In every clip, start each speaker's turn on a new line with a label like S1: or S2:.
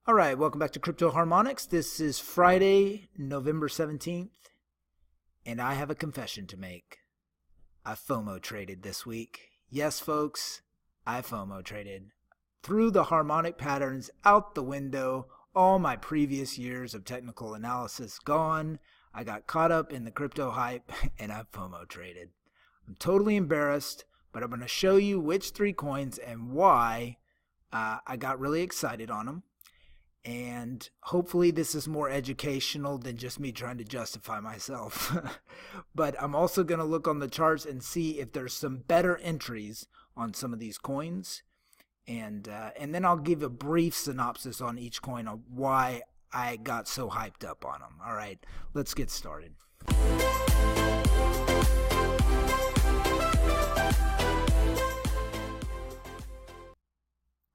S1: All right, welcome back to Crypto Harmonics. This is Friday, November 17th, and I have a confession to make. I FOMO traded this week. Yes, folks, I FOMO traded. Threw the harmonic patterns out the window, all my previous years of technical analysis gone. I got caught up in the crypto hype, and I FOMO traded. I'm totally embarrassed, but I'm going to show you which three coins and why I got really excited on them. And hopefully this is more educational than just me trying to justify myself. But I'm also going to look on the charts and see if there's some better entries on some of these coins. And then I'll give a brief synopsis on each coin on why I got so hyped up on them. All right, let's get started.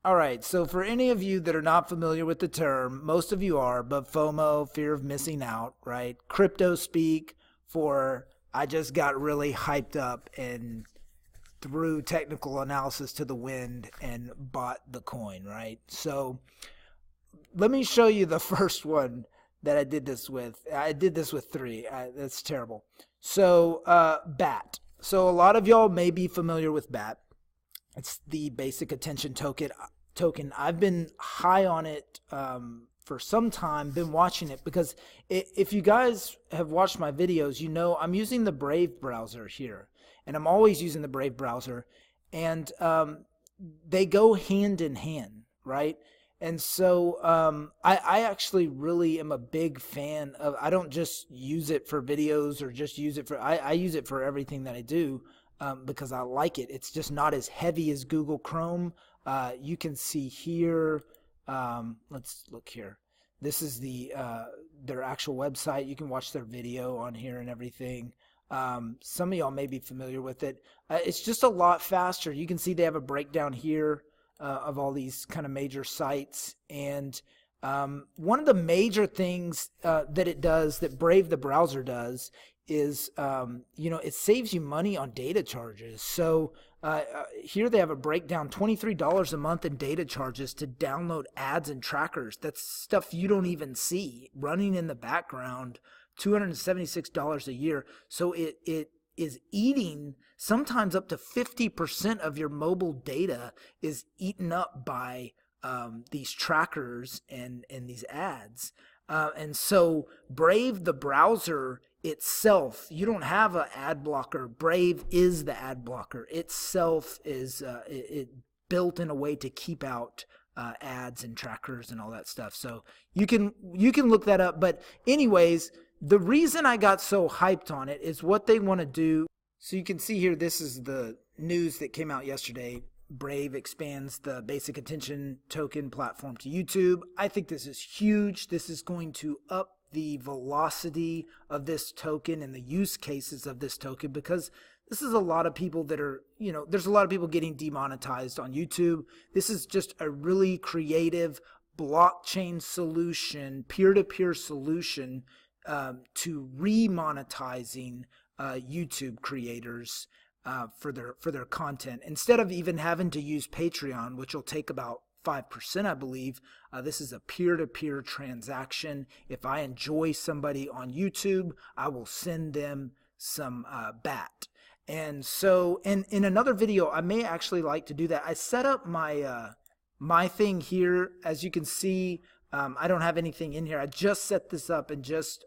S1: All right, so for any of you that are not familiar with the term, most of you are, but FOMO, fear of missing out, right? Crypto speak for I just got really hyped up and threw technical analysis to the wind and bought the coin, right? So let me show you the first one that I did this with. I did this with three. That's terrible. So BAT. So a lot of y'all may be familiar with BAT. It's the basic attention token. I've been high on it for some time, been watching it, because if you guys have watched my videos, you know I'm using the Brave browser here, and I'm always using the Brave browser, and they go hand in hand, right? And so I actually really am a big fan of, I don't just use it for videos or just use it for, I use it for everything that I do. Because I like it. It's just not as heavy as Google Chrome. You can see here, let's look here. This is their actual website. You can watch their video on here and everything. Some of y'all may be familiar with it. It's just a lot faster. You can see they have a breakdown here of all these kind of major sites. And one of the major things that it does, that Brave the browser does, is it saves you money on data charges. So here they have a breakdown, $23 a month in data charges to download ads and trackers. That's stuff you don't even see running in the background. $276 a year. So it is eating sometimes up to 50% of your mobile data is eaten up by these trackers and these ads. And so Brave the browser itself, you don't have an ad blocker. Brave is the ad blocker itself. Is it built in a way to keep out ads and trackers and all that stuff. So you can look that up. But anyways, the reason I got so hyped on it is what they want to do. So you can see here, this is the news that came out yesterday. Brave expands the basic attention token platform to YouTube. I think this is huge. This is going to up the velocity of this token and the use cases of this token, because this is a lot of people that are, there's a lot of people getting demonetized on YouTube. This is just a really creative blockchain solution, peer-to-peer solution to remonetizing YouTube creators for their content, instead of even having to use Patreon, which will take about 5%, I believe. This is a peer-to-peer transaction. If I enjoy somebody on YouTube, I will send them some BAT. And so in another video, I may actually like to do that. I set up my thing here. As you can see, I don't have anything in here. I just set this up and just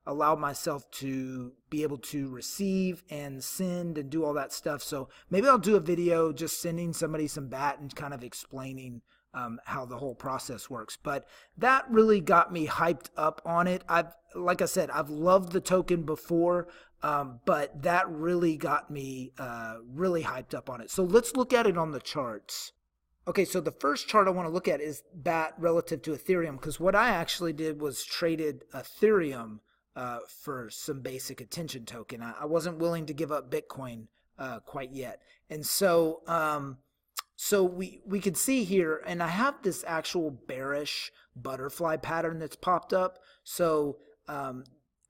S1: allow myself to be able to receive and send and do all that stuff. So maybe I'll do a video just sending somebody some BAT and kind of explaining how the whole process works. But that really got me hyped up on it. Like I said, I've loved the token before, but that really got me really hyped up on it. So let's look at it on the charts. Okay, so the first chart I want to look at is BAT relative to Ethereum, because what I actually did was traded Ethereum for some basic attention token. I wasn't willing to give up Bitcoin quite yet. And so so we could see here, and I have this actual bearish butterfly pattern that's popped up. So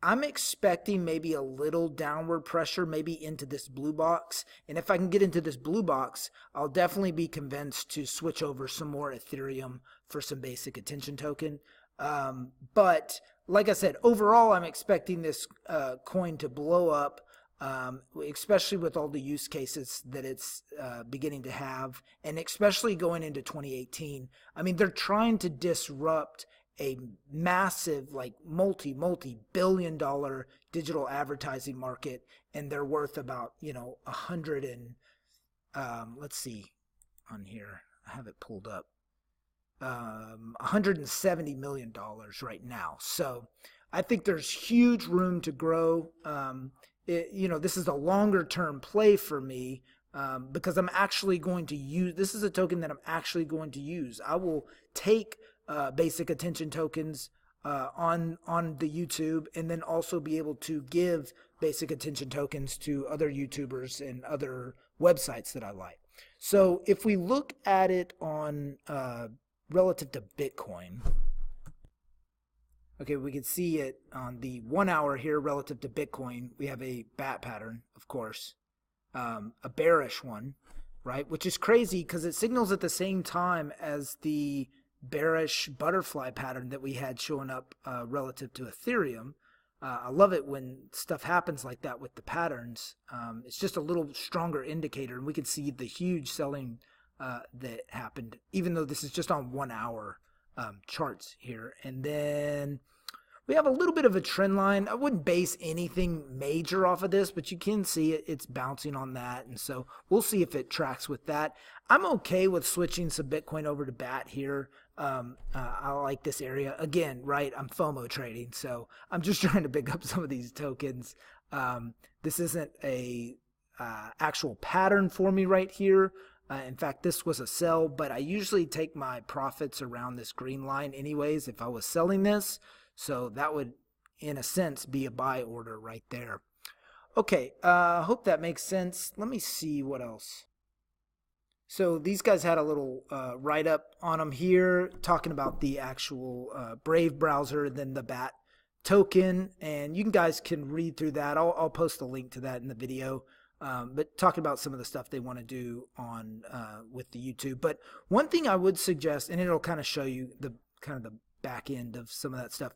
S1: I'm expecting maybe a little downward pressure, maybe into this blue box. And if I can get into this blue box, I'll definitely be convinced to switch over some more Ethereum for some basic attention token. But like I said, overall, I'm expecting this coin to blow up, especially with all the use cases that it's beginning to have, and especially going into 2018. I mean, they're trying to disrupt a massive, like multi-billion dollar digital advertising market, and they're worth about, a hundred and let's see on here, I have it pulled up, $170 million right now. So I think there's huge room to grow. This is a longer term play for me, because I'm actually going to use, this is a token that I'm actually going to use. I will take basic attention tokens on the YouTube, and then also be able to give basic attention tokens to other YouTubers and other websites that I like. So if we look at it on relative to Bitcoin, okay, we can see it on the 1 hour here relative to Bitcoin. We have a bat pattern, of course, a bearish one, right? Which is crazy because it signals at the same time as the bearish butterfly pattern that we had showing up relative to Ethereum. I love it when stuff happens like that with the patterns. It's just a little stronger indicator, and we can see the huge selling that happened, even though this is just on 1 hour charts here. And then we have a little bit of a trend line. I wouldn't base anything major off of this, but you can see it's bouncing on that. And so we'll see if it tracks with that. I'm okay with switching some Bitcoin over to BAT here. I like this area. Again, right, I'm FOMO trading, so I'm just trying to pick up some of these tokens. This isn't a actual pattern for me right here. In fact, this was a sell, but I usually take my profits around this green line anyways if I was selling this. So that would, in a sense, be a buy order right there. Okay, hope that makes sense. Let me see what else. So these guys had a little write-up on them here, talking about the actual Brave browser, then the BAT token, and you guys can read through that. I'll post a link to that in the video. But talking about some of the stuff they want to do on with the YouTube. But one thing I would suggest, and it'll kind of show you the kind of the back end of some of that stuff.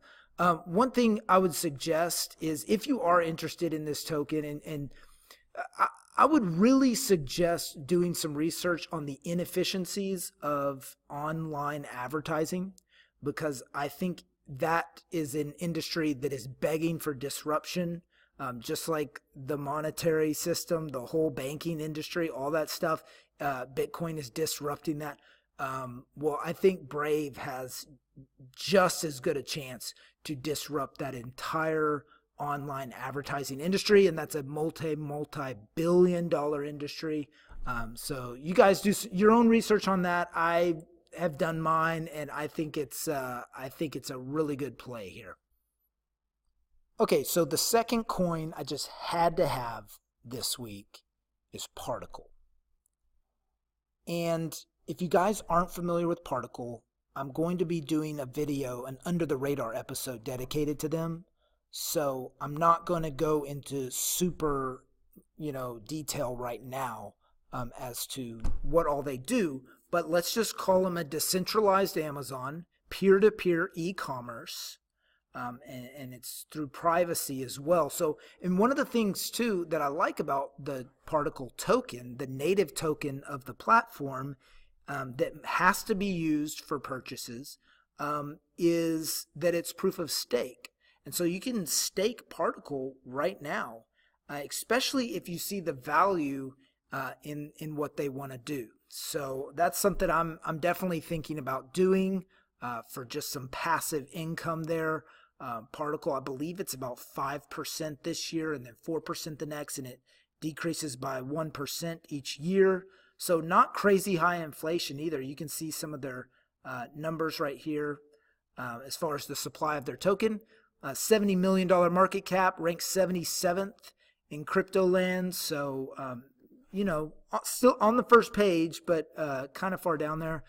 S1: One thing I would suggest is if you are interested in this token, and I would really suggest doing some research on the inefficiencies of online advertising, because I think that is an industry that is begging for disruption. Just like the monetary system, the whole banking industry, all that stuff, Bitcoin is disrupting that. Well, I think Brave has just as good a chance to disrupt that entire online advertising industry, and that's a multi-billion dollar industry. So you guys do your own research on that. I have done mine, and I think it's a really good play here. Okay, so the second coin I just had to have this week is Particle. And if you guys aren't familiar with Particle, I'm going to be doing a video, an under the radar episode dedicated to them. So I'm not going to go into super, detail right now as to what all they do, but let's just call them a decentralized Amazon, peer-to-peer e-commerce. And it's through privacy as well. So, and one of the things too that I like about the Particle token, the native token of the platform that has to be used for purchases, is that it's proof of stake. And so you can stake Particle right now, especially if you see the value in what they want to do. So that's something I'm definitely thinking about doing for just some passive income there. Particle, I believe it's about 5% this year and then 4% the next, and it decreases by 1% each year. So not crazy high inflation either. You can see some of their numbers right here as far as the supply of their token. $70 million market cap, ranked 77th in crypto land. So, still on the first page, but kind of far down there.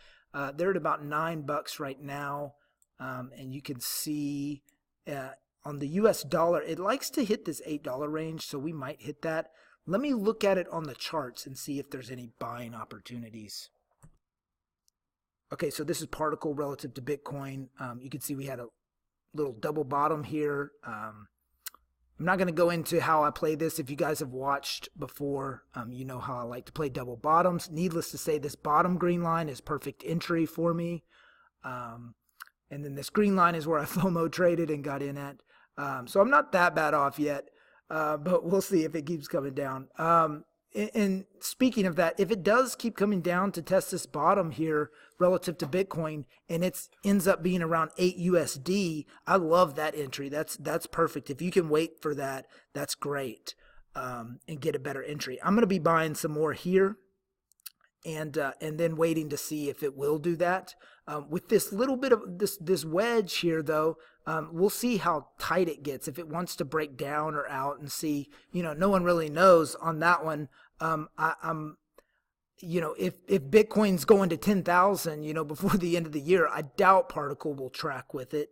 S1: They're at about $9 right now. And you can see on the US dollar, it likes to hit this $8 range, so we might hit that. Let me look at it on the charts and see if there's any buying opportunities. Okay, so this is particle relative to Bitcoin. You can see we had a little double bottom here. I'm not going to go into how I play this. If you guys have watched before, you know how I like to play double bottoms. Needless to say, this bottom green line is perfect entry for me. And then this green line is where I FOMO traded and got in at. So I'm not that bad off yet, but we'll see if it keeps coming down. And speaking of that, if it does keep coming down to test this bottom here relative to Bitcoin, and it ends up being around 8 USD, I love that entry. That's perfect. If you can wait for that, that's great, and get a better entry. I'm going to be buying some more here, and then waiting to see if it will do that. With this little bit of this wedge here, though, we'll see how tight it gets. If it wants to break down or out, and see, no one really knows on that one. I'm if Bitcoin's going to 10,000, before the end of the year, I doubt Particle will track with it,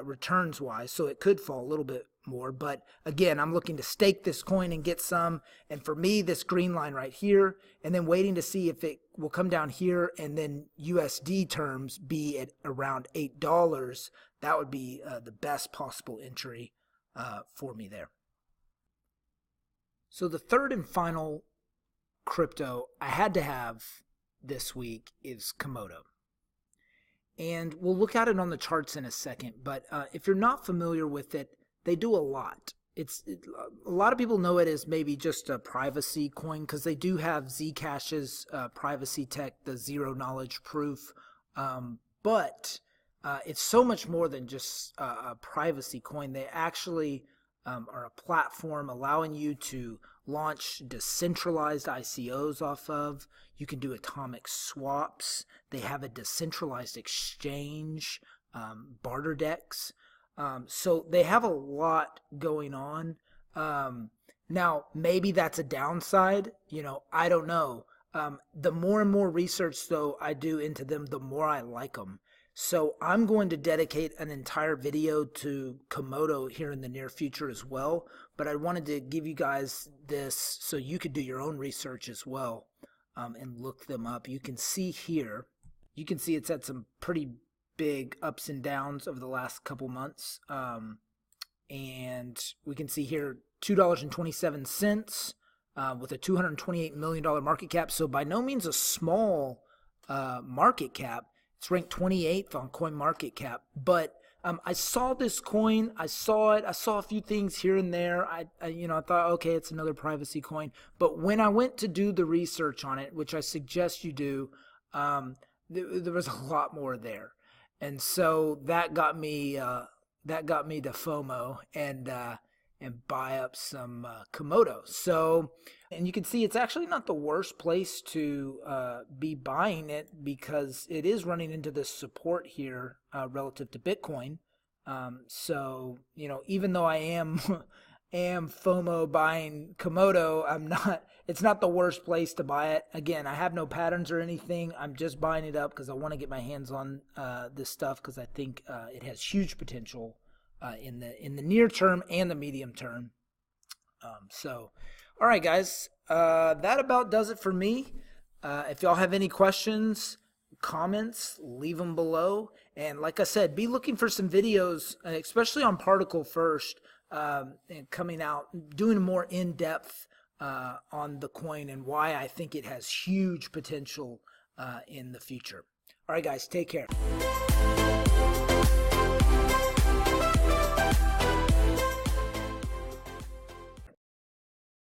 S1: returns wise. So it could fall a little bit more. But again, I'm looking to stake this coin and get some. And for me, this green line right here, and then waiting to see if it will come down here and then USD terms be at around $8. That would be the best possible entry for me there. So the third and final crypto I had to have this week is Komodo. And we'll look at it on the charts in a second, but if you're not familiar with it, they do a lot. A lot of people know it as maybe just a privacy coin, because they do have Zcash's privacy tech, the zero knowledge proof, but it's so much more than just a privacy coin. They actually are a platform allowing you to launch decentralized ICOs off of. You can do atomic swaps. They have a decentralized exchange, barter decks. So they have a lot going on. Now, maybe that's a downside. I don't know. The more and more research, though, I do into them, the more I like them. So I'm going to dedicate an entire video to Komodo here in the near future as well. But I wanted to give you guys this so you could do your own research as well, and look them up. You can see here, it's had some pretty big ups and downs over the last couple months. And we can see here $2.27 with a $228 million market cap. So by no means a small market cap. It's ranked 28th on CoinMarketCap. But I saw this coin. I saw it. I saw a few things here and there. I thought, okay, it's another privacy coin. But when I went to do the research on it, which I suggest you do, there was a lot more there. And so that got me to FOMO and buy up some Komodo. So, and you can see it's actually not the worst place to be buying it, because it is running into this support here relative to Bitcoin. So, even though I am FOMO buying Komodo, it's not the worst place to buy it. Again, I have no patterns or anything. I'm just buying it up because I want to get my hands on this stuff, because I think it has huge potential in the near term and the medium term. So, all right, guys, that about does it for me. If y'all have any questions, comments, leave them below. And like I said, be looking for some videos, especially on Particle first, and coming out, doing more in-depth on the coin and why I think it has huge potential in the future. All right, guys, take care.